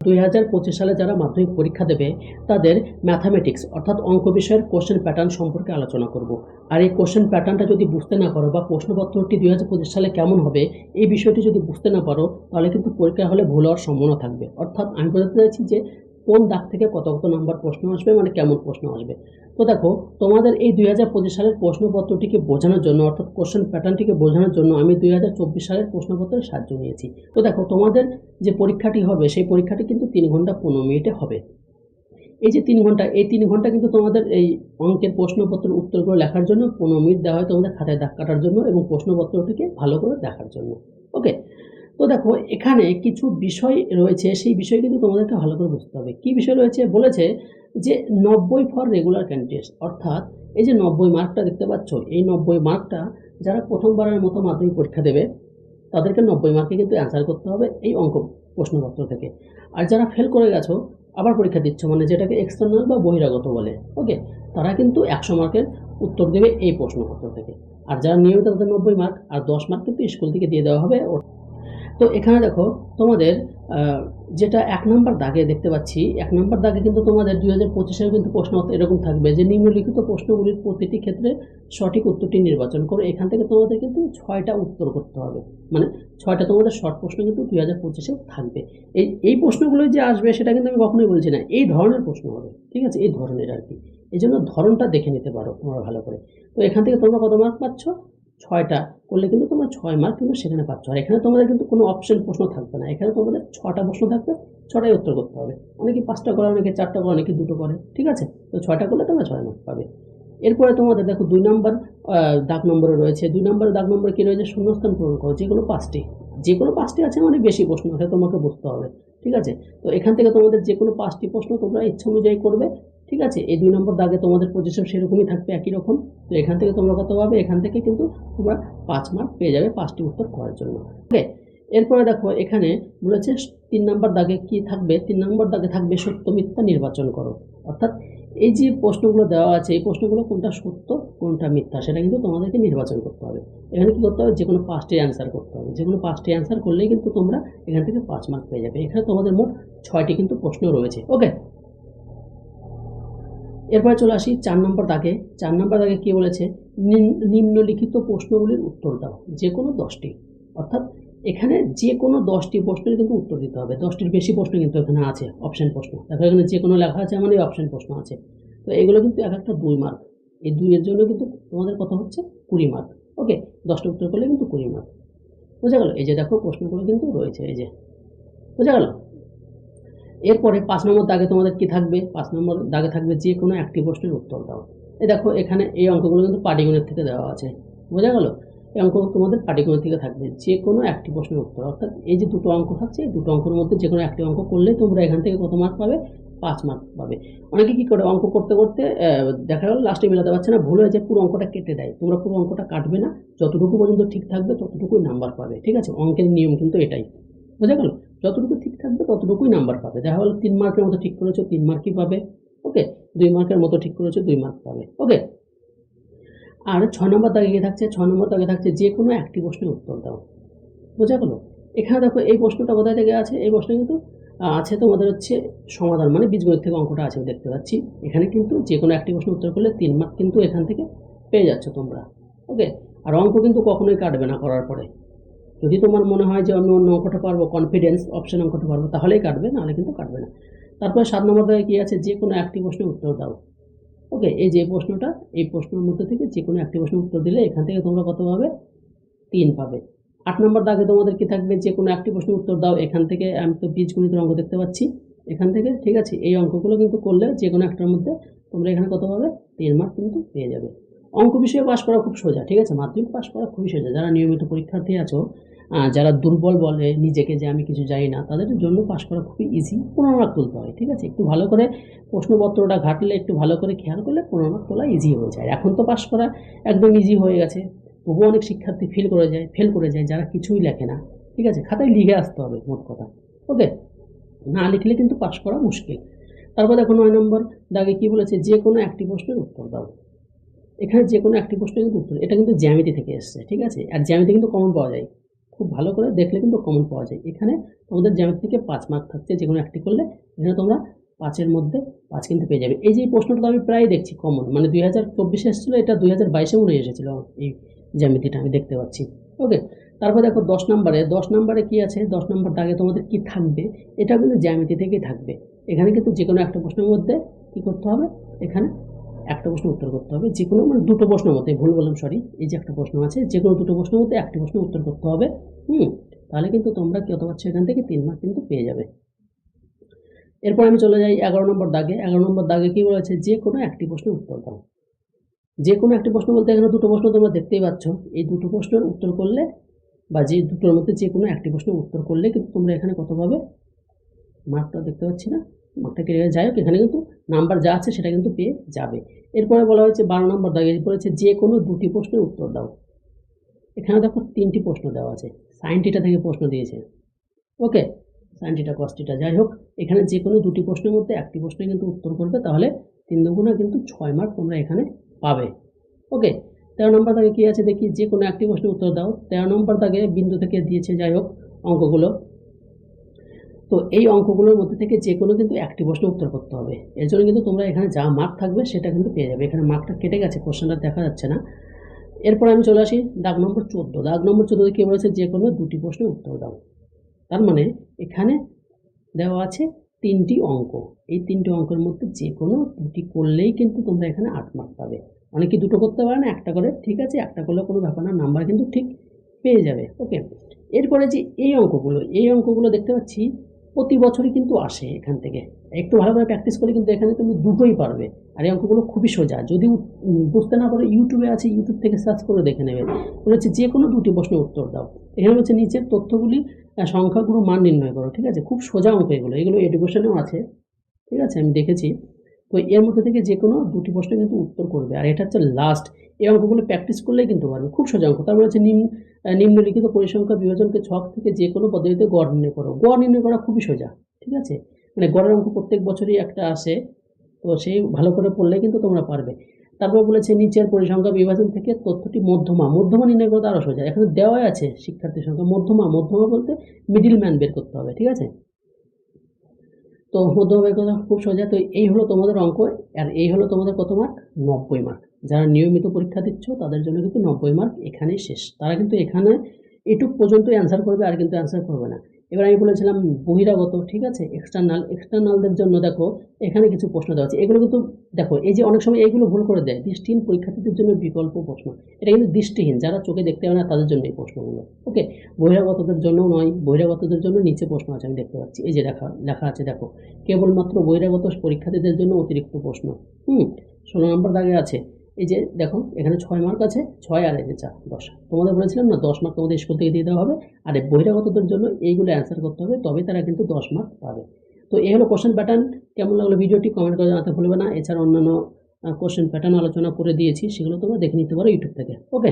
2025 সালে যারা মাধ্যমিক পরীক্ষা দেবে তাদের ম্যাথামেটিক্স অর্থাৎ অঙ্ক বিষয়ের কোশ্চেন প্যাটার্ন সম্পর্কে আলোচনা করব। আর এই কোশ্চেন প্যাটার্নটা যদি বুঝতে না পারো বা প্রশ্নপত্রটি 2025 সালে কেমন হবে এই বিষয়টি যদি বুঝতে না পারো তাহলে কিন্তু পরীক্ষা হলে ভুল হওয়ার সম্ভাবনা থাকবে। অর্থাৎ আমি বলতে চাইছি যে কোন দাগ থেকে কত কত নাম্বার প্রশ্ন আসবে, মানে কেমন প্রশ্ন আসবে। তো দেখো, তোমাদের এই 2025 সালের প্রশ্নপত্রটিকে বোঝানোর জন্য অর্থাৎ কোশ্চেন প্যাটার্নটিকে বোঝানোর জন্য আমি 2024 সালের প্রশ্নপত্রের সাহায্য নিয়েছি। তো দেখো, তোমাদের যে পরীক্ষাটি হবে সেই পরীক্ষাটি কিন্তু 3 ঘন্টা 15 মিনিটে হবে। এই যে 3 ঘন্টা, এই 3 ঘন্টা কিন্তু তোমাদের এই অঙ্কের প্রশ্নপত্রের উত্তরগুলো লেখার জন্য 15 মিনিট দেওয়া হয় তোমাদের খাতায় দাগ কাটার জন্য এবং প্রশ্নপত্রটিকে ভালো করে দেখার জন্য। ওকে, তো দেখো এখানে কিছু বিষয় রয়েছে, সেই বিষয় কিন্তু তোমাদেরকে ভালো করে বুঝতে হবে। কি বিষয় রয়েছে বলেছে যে 90 ফর রেগুলার ক্যান্ডিডেটস, অর্থাৎ এই যে 90 মার্কটা দেখতে পাচ্ছ, এই 90 মার্কটা যারা প্রথমবারের মতো মাধ্যমিক পরীক্ষা দেবে তাদেরকে 90 মার্কে কিন্তু অ্যান্সার করতে হবে এই অঙ্ক প্রশ্নপত্র থেকে। আর যারা ফেল করে গেছো আবার পরীক্ষা দিচ্ছ, মানে যেটাকে এক্সটার্নাল বা বহিরাগত বলে, ওকে, তারা কিন্তু 100 মার্কের উত্তর দেবে এই প্রশ্নপত্র থেকে। আর যারা নিয়মিত তাদের 90 মার্ক, আর 10 মার্ক কিন্তু স্কুল থেকে দিয়ে দেওয়া হবে। তো এখানে দেখো তোমাদের যেটা 1 নম্বর দাগে দেখতে পাচ্ছি, 1 নম্বর দাগে কিন্তু তোমাদের 2025-এর কিন্তু প্রশ্ন এরকম থাকবে যে নিম্নলিখিত প্রশ্নগুলির প্রতিটি ক্ষেত্রে সঠিক উত্তরটি নির্বাচন করো। এখান থেকে তোমাদের কিন্তু 6টা উত্তর করতে হবে, মানে 6টা তোমাদের শর্ট প্রশ্ন কিন্তু 2025-এ থাকবে। এই প্রশ্নগুলো যে আসবে সেটা কিন্তু আমি কখনোই বলছি না, এই ধরনের প্রশ্ন হবে, ঠিক আছে, এই ধরনের আর কি। এই জন্য ধরনটা দেখে নিতে পারো তোমরা ভালো করে। তো এখান থেকে তোমরা কত মার্ক পাচ্ছ? 6টা করলে কিন্তু তোমরা 6 মার্ক কিন্তু সেখানে পাচ্ছ। আর এখানে তোমাদের কিন্তু কোনো অপশন প্রশ্ন থাকবে না, এখানে তোমাদের 6টা প্রশ্ন থাকবে, 6টাই উত্তর করতে হবে। অনেকে 5টা করে, অনেকে 4টা করে, অনেকে 2টো করে, ঠিক আছে। তো 6টা করলে তোমরা 6 মার্ক পাবে। এরপরে তোমাদের দেখো 2 নম্বর দাগ নম্বরে রয়েছে, 2 নম্বরের দাগ নম্বরে কি রয়েছে? শূন্যস্থান পূরণ করো, যেগুলো 5টি, যেগুলো 5টি আছে মানে বেশি প্রশ্ন আছে, তোমাকে বুঝতে হবে, ঠিক আছে। তো এখান থেকে তোমাদের যে কোনো 5টি প্রশ্ন তোমরা ইচ্ছা অনুযায়ী করবে, ঠিক আছে। এই 2 নম্বর দাগে তোমাদের পজিশন সেরকমই থাকবে, একই রকম। তো এখান থেকে তোমরা কত পাবে? এখান থেকে কিন্তু তোমরা 5 মার্ক পেয়ে যাবে 5টি উত্তর করার জন্য, ওকে। এরপরে দেখো এখানে বলেছে 3 নম্বর দাগে কি থাকবে? 3 নম্বর দাগে থাকবে সত্য মিথ্যা নির্বাচন করো। অর্থাৎ এই যে প্রশ্নগুলো দেওয়া আছে এই প্রশ্নগুলো কোনটা সত্য কোনটা মিথ্যা সেটা কিন্তু তোমাদেরকে নির্বাচন করতে হবে। এখানে কি করতে হবে? যে কোনো 5টি অ্যান্সার করতে হবে, যে কোনো 5টি অ্যান্সার করলেই কিন্তু তোমরা এখান থেকে 5 মার্ক পেয়ে যাবে। এখানে তোমাদের মোট 6টি কিন্তু প্রশ্ন রয়েছে, ওকে। এরপরে চলে আসি 4 নম্বর দাগে। 4 নম্বর দাগে কি বলেছে? নিম্নলিখিত প্রশ্নগুলির উত্তর দাও, যে কোনো 10টি। অর্থাৎ এখানে যে কোনো 10টি প্রশ্নের কিন্তু উত্তর দিতে হবে। 10টির বেশি প্রশ্ন কিন্তু এখানে আছে, অপশন প্রশ্ন। দেখো এখানে যে কোনো লেখা আছে মানে অপশন প্রশ্ন আছে। তো এগুলো কিন্তু এক একটা 2 মার্ক। এই 2 এর জন্য কিন্তু তোমাদের কত হচ্ছে? 20 মার্ক, ওকে। 10টা উত্তর করলে কিন্তু 20 মার্ক। বোঝা গেল? এই যে দেখো প্রশ্নগুলো কিন্তু রয়েছে, এই যে, বোঝা গেল? এরপরে 5 নম্বর দাগে তোমাদের কি থাকবে? 5 নম্বর দাগে থাকবে যে কোনো একটি প্রশ্নের উত্তর দাও। এই দেখো এখানে এই অঙ্কগুলো কিন্তু পাটিগণিত থেকে দেওয়া আছে, বোঝা গেল? এই অঙ্ক তোমাদের পাটিগণিত থেকে থাকবে, যে কোনো একটি প্রশ্নের উত্তর। অর্থাৎ এই যে দুটো অঙ্ক থাকছে এই দুটো অঙ্কের মধ্যে যে কোনো একটি অঙ্ক করলে তোমরা এখান থেকে কত মার্ক পাবে? 5 মার্ক পাবে। অনেকে কি করে অঙ্ক করতে করতে দেখা গেল লাস্টে মেলাতে পারছে না, ভুল হয়ে যায়, পুরো অঙ্কটা কেটে দেয়। তোমরা পুরো অঙ্কটা কাটবে না, যতটুকু পর্যন্ত ঠিক থাকবে ততটুকুই নাম্বার পাবে, ঠিক আছে। অঙ্কের নিয়ম কিন্তু এটাই, বোঝা গেল? যতটুকু ঠিক থাকবে ততটুকুই নাম্বার পাবে। দেখা হলো 3 মার্কের মতো ঠিক করেছো 3 মার্কই পাবে, ওকে। 2 মার্কের মতো ঠিক করেছো 2 মার্ক পাবে, ওকে। আর 6 নম্বর দাগে কি থাকছে? 6 নম্বর দাগে থাকছে যে কোনো একটি প্রশ্নের উত্তর দাও, বোঝা গেল? এখানে দেখো এই প্রশ্নটা কোথায় থেকে আছে? এই প্রশ্নে কিন্তু আছে তোমাদের হচ্ছে সমাধান, মানে বীজগণিত থেকে অঙ্কটা আছে দেখতে পাচ্ছি। এখানে কিন্তু যে কোনো একটি প্রশ্ন উত্তর করলে 3 মার্ক কিন্তু এখান থেকে পেয়ে যাচ্ছ তোমরা, ওকে। আর অঙ্ক কিন্তু কখনোই কাটবে না করার পরে। যদি তোমার মনে হয় যে আমি অন্য অঙ্কটা পারবো, কনফিডেন্স অপশন অঙ্কটা পারবো, তাহলেই কাটবে, নাহলে কিন্তু কাটবে না। তারপরে 7 নম্বর দাগে কি আছে? যে কোনো একটি প্রশ্নের উত্তর দাও, ওকে। এই যে প্রশ্নটা, এই প্রশ্নের মধ্যে থেকে যে কোনো একটি প্রশ্নের উত্তর দিলে এখান থেকে তোমরা কত পাবে? 3 পাবে। 8 নম্বর দাগে তোমাদের কি থাকবে? যে কোনো একটি প্রশ্নের উত্তর দাও। এখান থেকে আমি তো বীজগণিতের অঙ্ক দেখতে পাচ্ছি এখান থেকে, ঠিক আছে। এই অঙ্কগুলো কিন্তু করলে যে কোনো একটার মধ্যে তোমরা এখানে কত পাবে? 3 মার্ক কিন্তু পেয়ে যাবে। অঙ্ক বিষয়ে পাস করা খুব সোজা, ঠিক আছে। মাধ্যমিক পাস করা খুবই সোজা। যারা নিয়মিত পরীক্ষার্থী আছো, যারা দুর্বল বলে নিজেকে যে আমি কিছু জানি না, তাদের জন্য পাস করা খুবই ইজি। 15 মার্ক তুলতে হয়, ঠিক আছে। একটু ভালো করে প্রশ্নপত্রটা ঘাটলে, একটু ভালো করে খেয়াল করলে 15 মার্ক তোলা ইজি হয়ে যায়। এখন তো পাস করা একদম ইজি হয়ে গেছে, তবুও অনেক শিক্ষার্থী ফেল করে যায় যারা কিছুই লেখে না, ঠিক আছে। খাতায় লিখে আসতে হবে মোট কথা, ওকে। না লিখলে কিন্তু পাস করা মুশকিল। তারপর দেখো 9 নম্বর দাগে কি বলেছে? যে কোনো একটি প্রশ্নের উত্তর দাও। এখানে যে কোনো একটি প্রশ্নের কিন্তু উত্তর, এটা কিন্তু জ্যামিতি থেকে এসছে, ঠিক আছে। আর জ্যামিতি কিন্তু কমন পাওয়া যায়, খুব ভালো করে দেখলে কিন্তু কমন পাওয়া যায়। এখানে তোমাদের জ্যামিতি থেকে 5 মার্ক থাকছে, যে কোনো একটি করলে এখানে তোমরা 5-এর মধ্যে 5 কিন্তু পেয়ে যাবে। এই যে এই প্রশ্নটা আমি প্রায় দেখছি কমন, মানে 2024 এসেছিলো, এটা 2022 মনে হয় এসেছিলো এই জ্যামিতিটা আমি দেখতে পাচ্ছি। ওকে, তারপর দেখো 10 নম্বরে কি আছে, 10 নম্বর দাগে তোমাদের কি থাকবে, এটা কিন্তু জ্যামিতি থেকেই থাকবে। এখানে কিন্তু যে কোনো একটা প্রশ্নের মধ্যে কি করতে হবে, এখানে একটা প্রশ্ন উত্তর করতে হবে, যে কোনো মানে দুটো প্রশ্নের মধ্যে, ভুল বললাম সরি, এই যে একটা প্রশ্ন আছে, যে কোনো দুটো প্রশ্নের মধ্যে একটি প্রশ্ন উত্তর করতে হবে। তাহলে কিন্তু তোমরা কত পাচ্ছ, এখান থেকে 3 মার্ক কিন্তু পেয়ে যাবে। এরপর আমি চলে যাই 11 নম্বর দাগে। 11 নম্বর দাগে কি বলেছে, যে কোনো একটি প্রশ্নের উত্তর দাও। যে কোনো একটি প্রশ্ন বলতে এখানে দুটো প্রশ্ন তোমরা দেখতেই পাচ্ছ, এই দুটো প্রশ্নের উত্তর করলে বা যে দুটোর মধ্যে যে কোনো একটি প্রশ্নের উত্তর করলে কিন্তু তোমরা এখানে কত পাবে, মার্কটা দেখতে পাচ্ছি না, মার্কটা কেটে যাই হোক, এখানে কিন্তু নাম্বার যা আছে সেটা কিন্তু পেয়ে যাবে। এরপরে বলা হয়েছে 12 নম্বর দাগে বলেছে যে কোনো দুটি প্রশ্নের উত্তর দাও। এখানে দেখো 3টি প্রশ্ন দেওয়া আছে, সাইন থিটা থেকে প্রশ্ন দিয়েছে। ওকে, সাইন থিটা কস থিটা, যাই হোক, এখানে যে কোনো দুটি প্রশ্নের মধ্যে একটি প্রশ্নে কিন্তু উত্তর করবে, তাহলে 3 দুগুণে কিন্তু 6 মার্ক তোমরা এখানে পাবে। ওকে, 13 নম্বর দাগে কি আছে দেখি, যে কোনো একটি প্রশ্নের উত্তর দাও। 13 নম্বর দাগে বিন্দু থেকে দিয়েছে, যাই হোক অঙ্কগুলো, তো এই অঙ্কগুলোর মধ্যে থেকে যে কোনো কিন্তু একটি প্রশ্নের উত্তর করতে হবে। এর জন্য কিন্তু তোমরা এখানে যা মার্ক থাকবে সেটা কিন্তু পেয়ে যাবে। এখানে মার্কটা কেটে গেছে, কোশ্চেনটা দেখা যাচ্ছে না। এরপর আমি চলে আসি দাগ নম্বর 14। দাগ নম্বর 14 কি বলেছে, যে কোনো দুটি প্রশ্নের উত্তর দাও। তার মানে এখানে দেওয়া আছে 3টি অঙ্ক, এই 3টি অঙ্কের মধ্যে যে কোনো দুটি করলেই কিন্তু তোমরা এখানে 8 মার্ক পাবে। অনেকে দুটো করতে পারে না, একটা করে, ঠিক আছে, একটা করলে কোনো ব্যাপার না, নাম্বার কিন্তু ঠিক পেয়ে যাবে। ওকে, এরপরে যে এই অঙ্কগুলো দেখতে পাচ্ছি প্রতি বছরই কিন্তু আসে এখান থেকে। একটু ভালো করে প্র্যাকটিস করলে কিন্তু এখানে তুমি দুটোই পারবে। আর এই অঙ্কগুলো খুবই সোজা, যদি বুঝতে না পারো ইউটিউবে আছে, ইউটিউব থেকে সার্চ করে দেখে নেবে। বলেছে যে কোনো দুটি প্রশ্নের উত্তর দাও। এখানে বলছে নিচের তথ্যগুলি সংখ্যাগুলো মান নির্ণয় করো, ঠিক আছে, খুব সোজা অঙ্ক এগুলো এডুকেশনেও আছে, ঠিক আছে, আমি দেখেছি। তো এর মধ্যে থেকে যে কোনো দুটি প্রশ্ন কিন্তু উত্তর করবে, আর এটা হচ্ছে লাস্ট। এই অঙ্কগুলো প্র্যাকটিস করলেই কিন্তু পারবে, খুব সোজা অঙ্ক। তারপরে হচ্ছে নিম্নলিখিত পরিসংখ্যা বিভাজনকে ছক থেকে যে কোনো পদ্ধতিতে গড় নির্ণয় করো। গড় নির্ণয় করা খুবই সোজা, ঠিক আছে, মানে গড়ের অঙ্ক প্রত্যেক বছরই একটা আসে, তো সেই ভালো করে পড়লে কিন্তু তোমরা পারবে। তারপর বলেছে নিচের পরিসংখ্যা বিভাজন থেকে তথ্যটি মধ্যমা নির্ণয় করতে আরও সোজা। এখানে দেওয়াই আছে শিক্ষার্থীর সংখ্যা, মধ্যমা বলতে মিডিল ম্যান বের করতে হবে, ঠিক আছে। তো মধ্যমা বের করা খুব সোজা। তো এই হলো তোমাদের অঙ্ক, আর এই হলো তোমাদের কত মার্ক, 90 মার্ক। যারা নিয়মিত পরীক্ষা দিচ্ছ তাদের জন্য কিন্তু 90 মার্ক এখানেই শেষ। তারা কিন্তু এখানে এটুক পর্যন্ত অ্যান্সার করবে, আর কিন্তু অ্যান্সার করবে না। এবার আমি বলেছিলাম বহিরাগত, ঠিক আছে, এক্সটার্নালদের জন্য দেখো এখানে কিছু প্রশ্ন দেওয়া আছে। এগুলো কিন্তু দেখো, এই যে অনেক সময় এইগুলো ভুল করে দেয়, দৃষ্টিহীন পরীক্ষার্থীদের জন্য বিকল্প প্রশ্ন। এটা কিন্তু দৃষ্টিহীন, যারা চোখে দেখতে পারে না তাদের জন্য এই প্রশ্নগুলো। ওকে, বহিরাগতদের জন্য নয়, বহিরাগতদের জন্য নিচে প্রশ্ন আছে, আমি দেখতে পাচ্ছি, এই যে লেখা আছে দেখো, কেবলমাত্র বহিরাগত পরীক্ষার্থীদের জন্য অতিরিক্ত প্রশ্ন। 16 নম্বর দাগে আছে, এই যে দেখো এখানে 6 মার্ক আছে, 6 আর এই যে 4, 10। তোমাদের বলেছিলাম না 10 মার্ক তোমাদের স্কুল থেকে দিয়ে দেওয়া হবে, আর এই বহিরাগতদের জন্য এইগুলো অ্যান্সার করতে হবে, তবে তারা কিন্তু 10 মার্ক পাবে। তো এই হলো কোশ্চেন প্যাটার্ন। কেমন লাগলো ভিডিওটি কমেন্ট করে জানাতে ভুলবে না। এছাড়া অন্যান্য কোশ্চেন প্যাটার্ন আলোচনা করে দিয়েছি, সেগুলো তোমরা দেখে নিতে পারো ইউটিউব থেকে। ওকে।